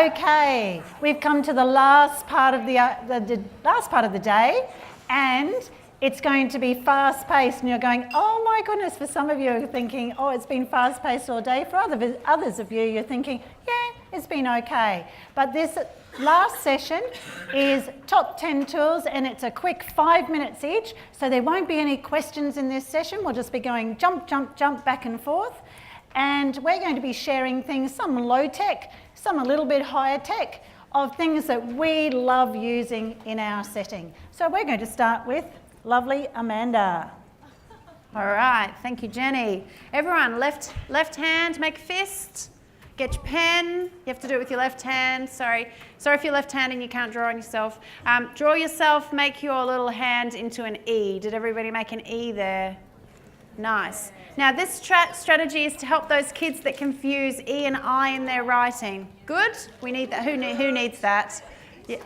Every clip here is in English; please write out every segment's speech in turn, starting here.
Okay, we've come to the last part of the last part of the day, and it's going to be fast-paced. And you're going, oh my goodness! For some of you, are thinking, oh, it's been fast-paced all day. For others of you, you're thinking, yeah, it's been okay. But this last session is top 10 tools, and it's a quick 5 minutes each. So there won't be any questions in this session. We'll just be going jump, jump, jump back and forth. And we're going to be sharing things, some low tech, some a little bit higher tech, of things that we love using in our setting. So we're going to start with lovely Amanda. All right, thank you, Jenny. Everyone, left hand, make a fist. Get your pen. You have to do it with your left hand. Sorry if you're left-handed and you can't draw on yourself. Draw yourself, make your little hand into an E. Did everybody make an E there? Nice. Now this strategy is to help those kids that confuse E and I in their writing. Good? We need that. Who needs that? Yeah.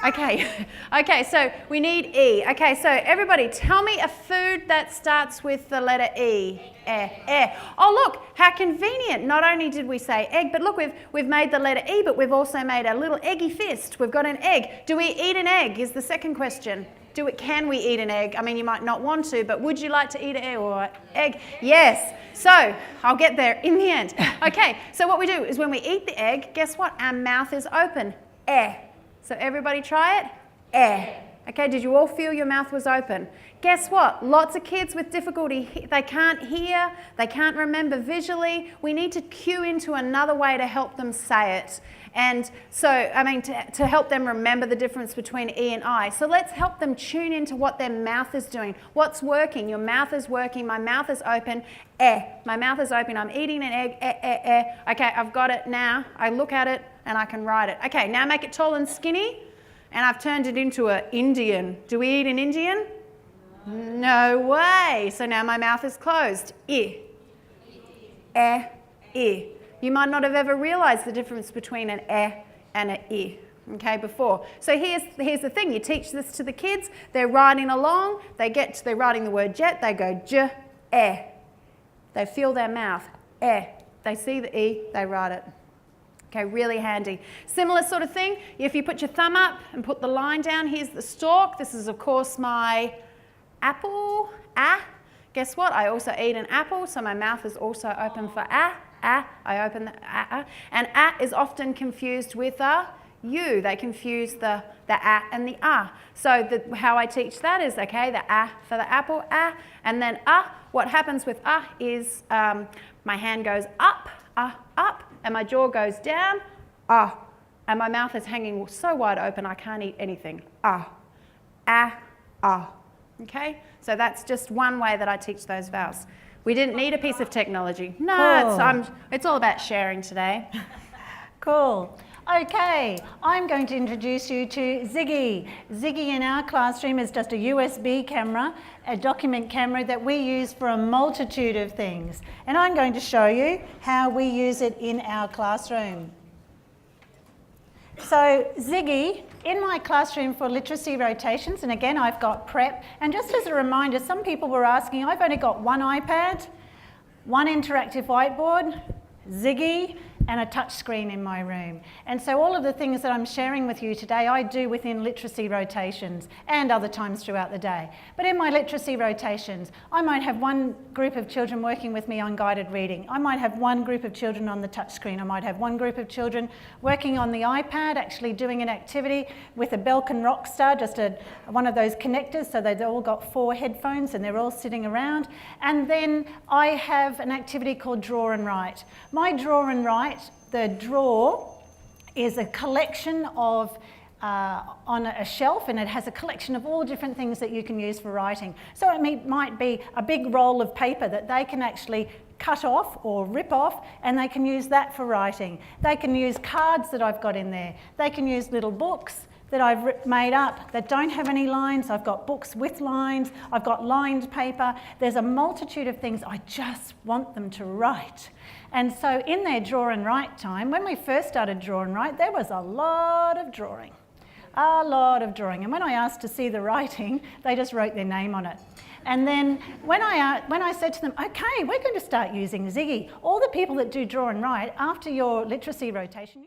Okay, so we need E. Okay, so everybody tell me a food that starts with the letter E. Oh look, how convenient. Not only did we say egg, but look, we've made the letter E, but we've also made a little eggy fist. We've got an egg. Do we eat an egg is the second question. Can we eat an egg? I mean, you might not want to, but would you like to eat an egg? Yes. So I'll get there in the end. Okay, so what we do is when we eat the egg, guess what? Our mouth is open. So everybody try it. Okay, did you all feel your mouth was open? Guess what? Lots of kids with difficulty, they can't hear, they can't remember visually. We need to cue into another way to help them say it. And so, I mean, to help them remember the difference between E and I. So let's help them tune into what their mouth is doing. What's working? Your mouth is working. My mouth is open. My mouth is open. I'm eating an egg. Okay, I've got it now. I look at it and I can write it. Okay, now make it tall and skinny. And I've turned it into an Indian. Do we eat an Indian? No way. So now my mouth is closed. E. You might not have ever realised the difference between an and an E, okay, before. So here's the thing. You teach this to the kids. They're riding along. They're writing the word jet. They go j, They feel their mouth, They see the E. They write it. Okay, really handy. Similar sort of thing. If you put your thumb up and put the line down, here's the stalk. This is, of course, my apple. Guess what? I also eat an apple, so my mouth is also open for I open the and is often confused with a U. They confuse the and the So how I teach that is, okay, the for the apple, and then What happens with is my hand goes up, and my jaw goes down, and my mouth is hanging so wide open I can't eat anything. Okay, so that's just one way that I teach those vowels. We didn't need a piece of technology. No, cool. It's all about sharing today. Cool. Okay, I'm going to introduce you to Ziggy. Ziggy in our classroom is just a USB camera, a document camera that we use for a multitude of things. And I'm going to show you how we use it in our classroom. So Ziggy, in my classroom for literacy rotations, and again I've got prep, and just as a reminder, some people were asking, I've only got one iPad, one interactive whiteboard, Ziggy, and a touch screen in my room. And so all of the things that I'm sharing with you today, I do within literacy rotations and other times throughout the day. But in my literacy rotations, I might have one group of children working with me on guided reading. I might have one group of children on the touch screen. I might have one group of children working on the iPad, actually doing an activity with a Belkin Rockstar, just one of those connectors, so they've all got 4 headphones and they're all sitting around. And then I have an activity called Draw and Write. My Draw and Write, the draw is a collection of, on a shelf, and it has a collection of all different things that you can use for writing. So it might be a big roll of paper that they can actually cut off or rip off, and they can use that for writing. They can use cards that I've got in there. They can use little books that I've made up that don't have any lines. I've got books with lines. I've got lined paper. There's a multitude of things I just want them to write. And so in their draw and write time, when we first started draw and write, there was a lot of drawing. And when I asked to see the writing, they just wrote their name on it. And then when I said to them, okay, we're going to start using Ziggy, all the people that do draw and write, after your literacy rotation,